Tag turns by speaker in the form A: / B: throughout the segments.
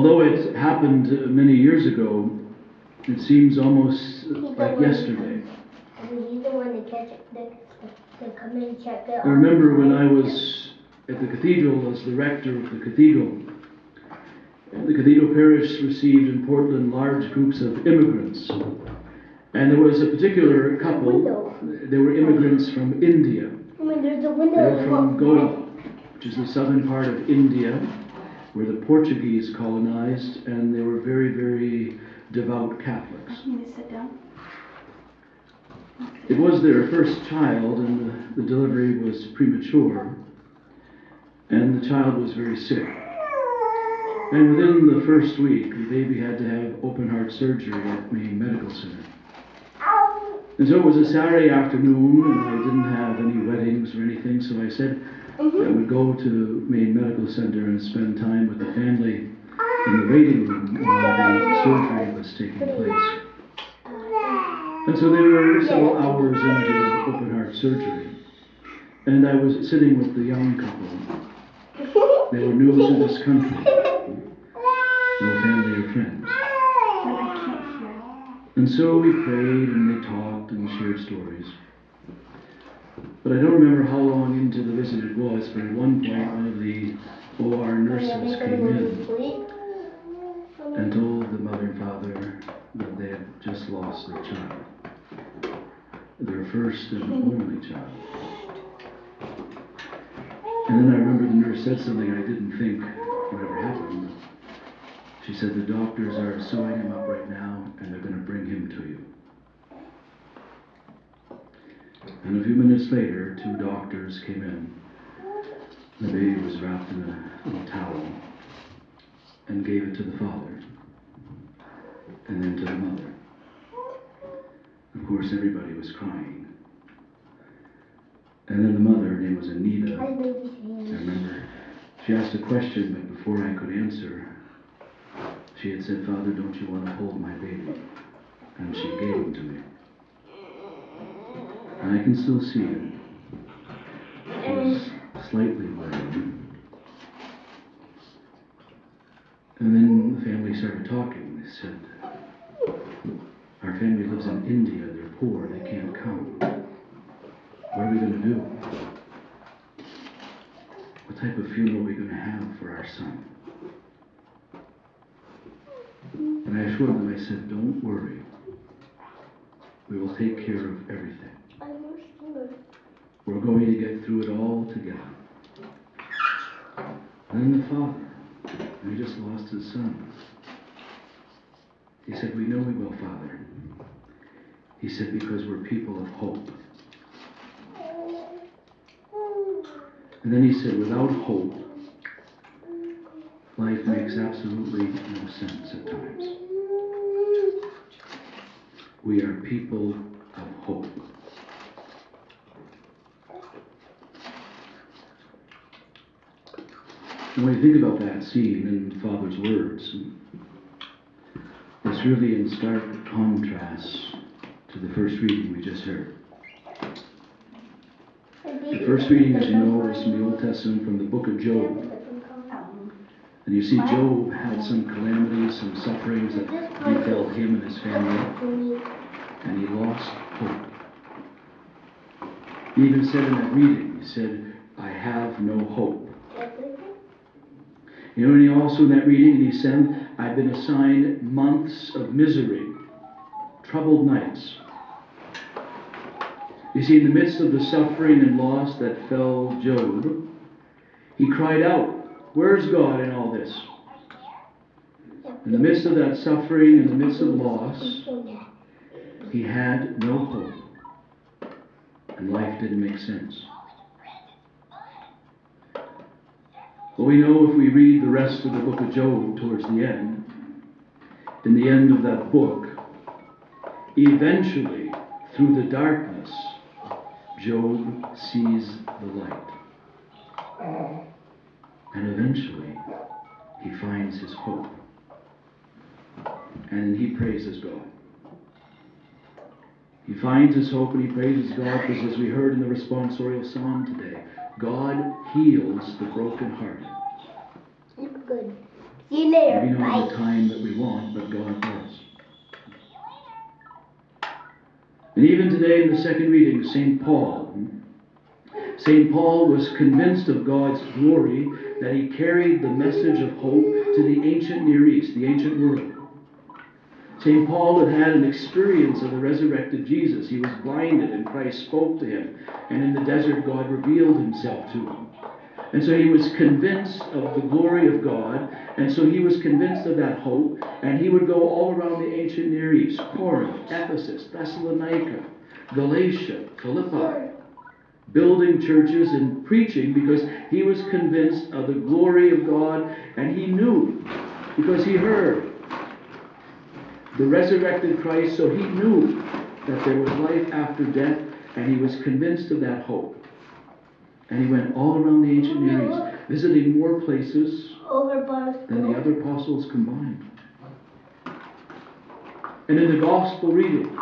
A: although it happened many years ago, it seems almost like yesterday.
B: He's the one to catch it, to come and check it.
A: I remember when I was at the cathedral as the rector of the cathedral. The cathedral parish received in Portland large groups of immigrants. And there was a particular couple, they were immigrants from India.
B: There's a
A: They
B: window.
A: were from Goa, which is the southern part of India, where the Portuguese colonized, and they were very, very devout Catholics.
C: Can you sit down?
A: It was their first child, and the delivery was premature, and the child was very sick. And within the first week, the baby had to have open heart surgery at Maine Medical Center. And so it was a Saturday afternoon, and I didn't have any weddings or anything, so I said I would go to Maine Medical Center and spend time with the family in the waiting room while the surgery was taking place. And so they were several hours into the open heart surgery, and I was sitting with the young couple. They were new to this country, no family or friends. And so we prayed and they talked and shared stories. But I don't remember how long into the visit it was, but at one point one of the OR nurses came in and told the mother and father that they had just lost their child. Their first and only child. And then I remember the nurse said something I didn't think would ever happen. She said, the doctors are sewing him up right now and they're going to bring him to you. And a few minutes later, 2 doctors came in. The baby was wrapped in a little towel and gave it to the father and then to the mother. Of course, everybody was crying. And then the mother, her name was Anita, I remember, she asked a question, but before I could answer, she had said, Father, don't you want to hold my baby? And she gave him to me. And I can still see it. It was slightly blurry. And then the family started talking. They said, our family lives in India, they're poor, they can't come. What are we going to do? What type of funeral are we going to have for our son? And I assured them, I said, don't worry. We will take care of everything. We're going to get through it all together. And then the father, he just lost his son. He said, we know we will, Father. He said, because we're people of hope. And then he said, without hope, life makes absolutely no sense at times. We are people of hope. And when you think about that scene in Father's words, it's really in stark contrast to the first reading we just heard. The first reading, as you know, was from the Old Testament, from the book of Job. And you see Job had some calamities, some sufferings that befell him and his family, and he lost hope. He even said in that reading, he said, I have no hope. You know, and he also in that reading, he said, I've been assigned months of misery, troubled nights. You see, in the midst of the suffering and loss that fell Job, he cried out, where's God in all this? In the midst of that suffering, in the midst of loss, he had no hope. And life didn't make sense. But we know if we read the rest of the book of Job towards the end, in the end of that book, eventually, through the darkness, Job sees the light. And eventually, he finds his hope. And he praises God. He finds his hope and he praises God because, as we heard in the responsorial psalm today, God heals the brokenhearted.
B: See you later.
A: Maybe not in
B: Bye.
A: the time that we want, but God does. And even today in the second reading, St. Paul was convinced of God's glory, that he carried the message of hope to the ancient Near East, the ancient world. St. Paul had an experience of the resurrected Jesus. He was blinded and Christ spoke to him. And in the desert, God revealed himself to him. And so he was convinced of the glory of God. And so he was convinced of that hope. And he would go all around the ancient Near East, Corinth, Ephesus, Thessalonica, Galatia, Philippi, building churches and preaching, because he was convinced of the glory of God. And he knew, because he heard the resurrected Christ, so he knew that there was life after death, and he was convinced of that hope. And he went all around the ancient Near East, visiting more places than the other apostles combined. And in the gospel reading,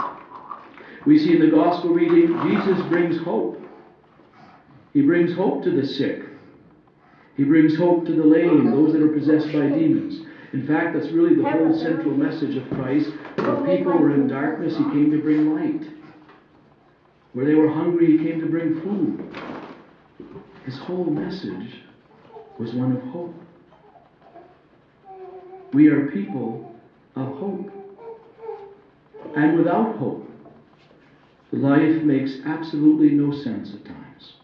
A: we see in the gospel reading, Jesus brings hope. He brings hope to the sick. He brings hope to the lame, those that are possessed by demons. In fact, that's really the whole central message of Christ. Where people were in darkness, he came to bring light. Where they were hungry, he came to bring food. His whole message was one of hope. We are people of hope. And without hope, life makes absolutely no sense at times.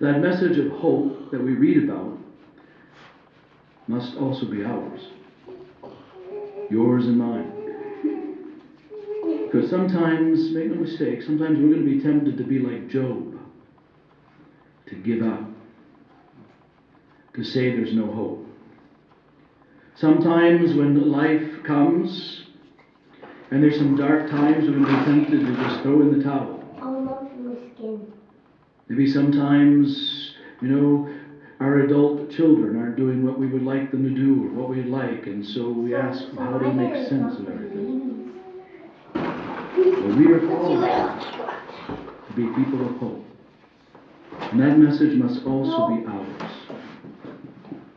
A: That message of hope that we read about must also be ours. Yours and mine. Because sometimes, make no mistake, sometimes we're going to be tempted to be like Job. To give up. To say there's no hope. Sometimes when life comes, and there's some dark times, we're going to be tempted to just throw in the towel. Maybe sometimes, our adult children aren't doing what we would like them to do or what we'd like, and so we ask how to make sense of everything. Well, we are called to be people of hope. And that message must also be ours.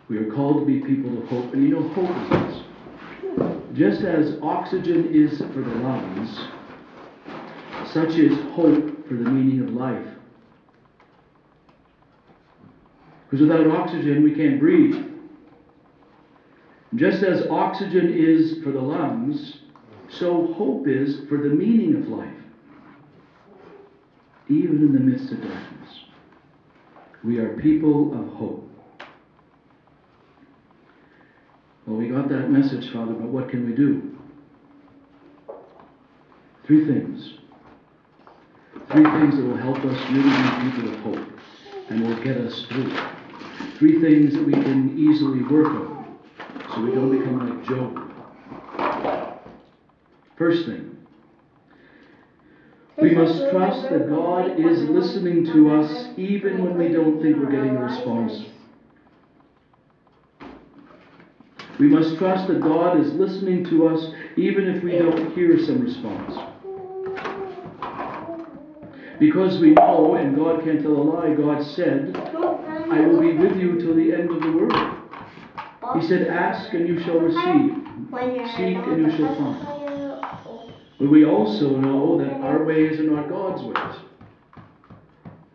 A: We are called to be people of hope. And hope is this. Just as oxygen is for the lungs, such is hope for the meaning of life. Because without oxygen, we can't breathe. Just as oxygen is for the lungs, so hope is for the meaning of life. Even in the midst of darkness. We are people of hope. Well, we got that message, Father, but what can we do? 3 things. 3 things that will help us really be people of hope and will get us through. 3 things that we can easily work on so we don't become like Job. First thing, we must trust that God is listening to us even when we don't think we're getting a response. We must trust that God is listening to us even if we don't hear some response. Because we know, and God can't tell a lie, God said, I will be with you till the end of the world. He said, ask and you shall receive. Seek and you shall find. But we also know that our ways are not God's ways.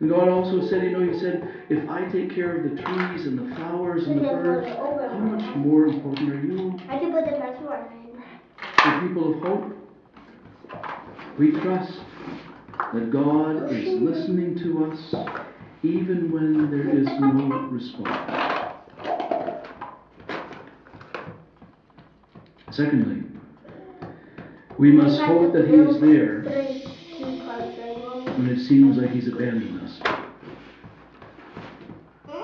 A: And God also said, He said, if I take care of the trees and the flowers and the birds, how much more important are you?
B: I can put the password in.
A: The people of hope, we trust that God is listening to us even when there is no response. Secondly, we must hope that He is there when it seems like He's abandoned us.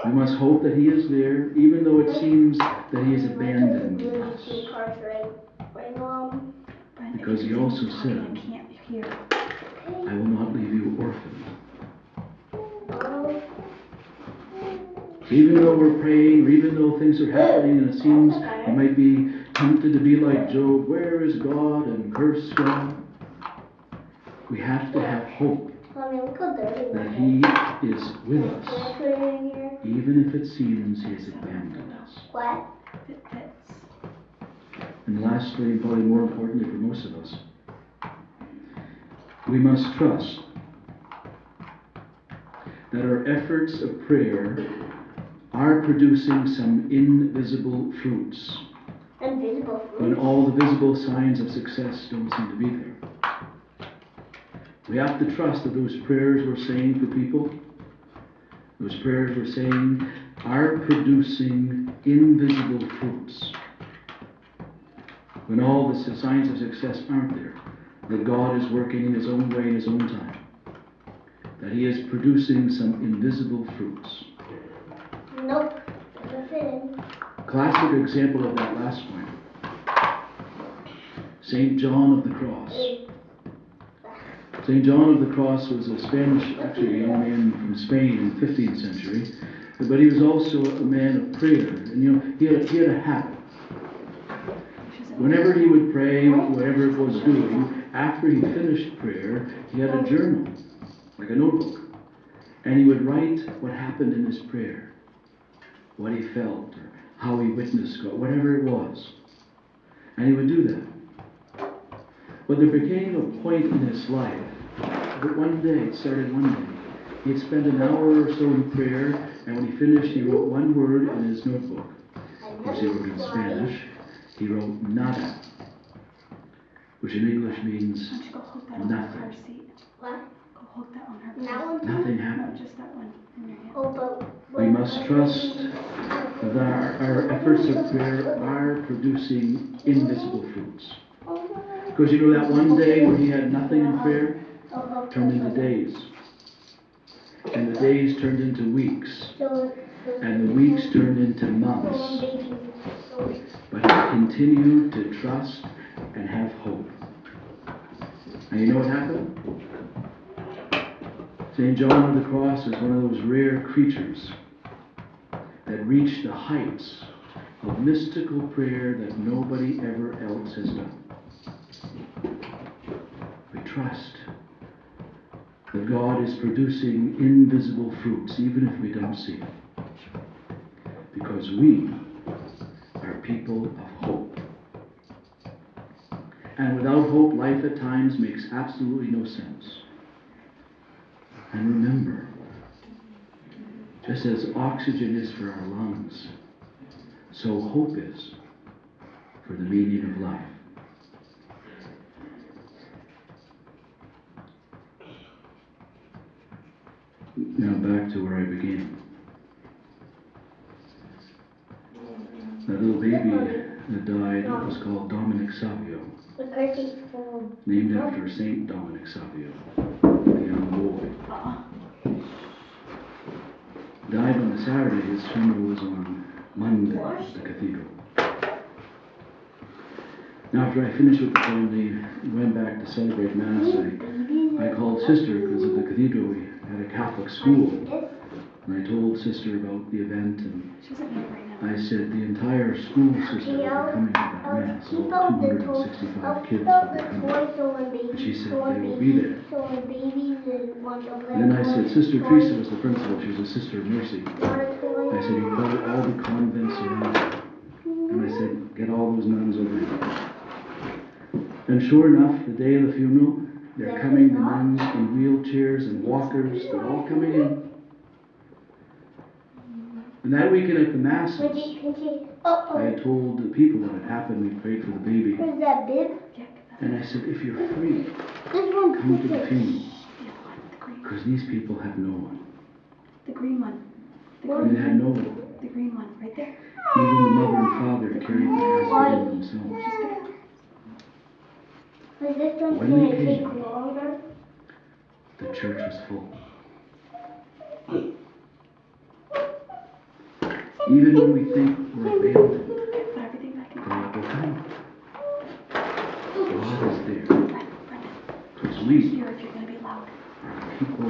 A: We must hope that He is there even though it seems that He has abandoned us. Because He also said, I will not leave you orphaned. So even though we're praying, or even though things are happening and it seems we might be tempted to be like Job, where is God, and curse God, we have to have hope that He is with us even if it seems he has abandoned us.
B: What?
C: It fits.
A: And lastly, and probably more importantly for most of us, we must trust that our efforts of prayer are producing some invisible fruits
B: Invisible fruit.
A: when all the visible signs of success don't seem to be there. We have to trust that those prayers we're saying for people, those prayers we're saying, are producing invisible fruits when all the signs of success aren't there. That God is working in His own way, in His own time. That He is producing some invisible fruits.
B: Nope. Doesn't fit in.
A: Classic example of that last point. St. John of the Cross. St. John of the Cross was a Spanish, actually a young man from Spain in the 15th century, but he was also a man of prayer. And you know, he had a habit. Whenever he would pray, whatever it was doing, after he finished prayer, he had a journal, like a notebook. And he would write what happened in his prayer, what he felt, or how he witnessed God, whatever it was. And he would do that. But there became a point in his life that one day, it started one day, he had spent an hour or so in prayer, and when he finished, he wrote one word in his notebook. Of course, he wrote in Spanish. He wrote nada, which in English means
C: Why don't you go hook that on her car
A: nothing.
C: seat?
B: What?
C: Go hook that on her
B: That
C: car
B: one?
A: Nothing
C: seat. No,
A: happened.
C: just that one in your hand.
B: Oh, but
A: We must trust that our efforts of prayer are producing invisible fruits. Because you know that one day when he had nothing in prayer turned into days. And the days turned into weeks. And the weeks turned into months. But he continued to trust and have hope. And you know what happened? St. John of the Cross is one of those rare creatures that reached the heights of mystical prayer that nobody ever else has done. We trust that God is producing invisible fruits, even if we don't see it. Because we are people of hope. And without hope, life at times makes absolutely no sense. And remember, just as oxygen is for our lungs, so hope is for the meaning of life. Now back to where I began. That little baby that died was called Dominic Savio, named after Saint Dominic Savio, the young boy. Died on a Saturday. His funeral was on Monday at the cathedral. Now, after I finished with the family, we went back to celebrate Mass. I called Sister because at the cathedral we had a Catholic school. And I told Sister about the event, and I said the entire school, Sister, will be coming to that Mass. All 265 kids will be coming. And she said they will be there. And then I said, Sister Teresa was the principal. She was a Sister of Mercy. I said, you call all the convents around. And I said, get all those nuns over here. And sure enough, the day of the funeral, they're coming, the nuns in wheelchairs and walkers, they're all coming in. And that weekend at the Masses, I had told the people what had happened. We prayed for the baby.
B: Where's that bib?
A: And I said, if you're free,
B: This one.
A: come to the funeral.
C: The green one.
A: Because these people have no one.
C: The green one.
A: They had no one.
C: The green one, right there.
A: Even the mother and father carried the casket in themselves.
C: Just pick it up.
B: Is this one
A: When
B: going
A: they
B: to take
A: came,
B: longer?
A: the church was full. Even when we think we're abandoned,
C: Put everything back in.
A: God will come. God is there.
C: Brendan,
A: Because we
C: here if you're going to be loud.
A: are people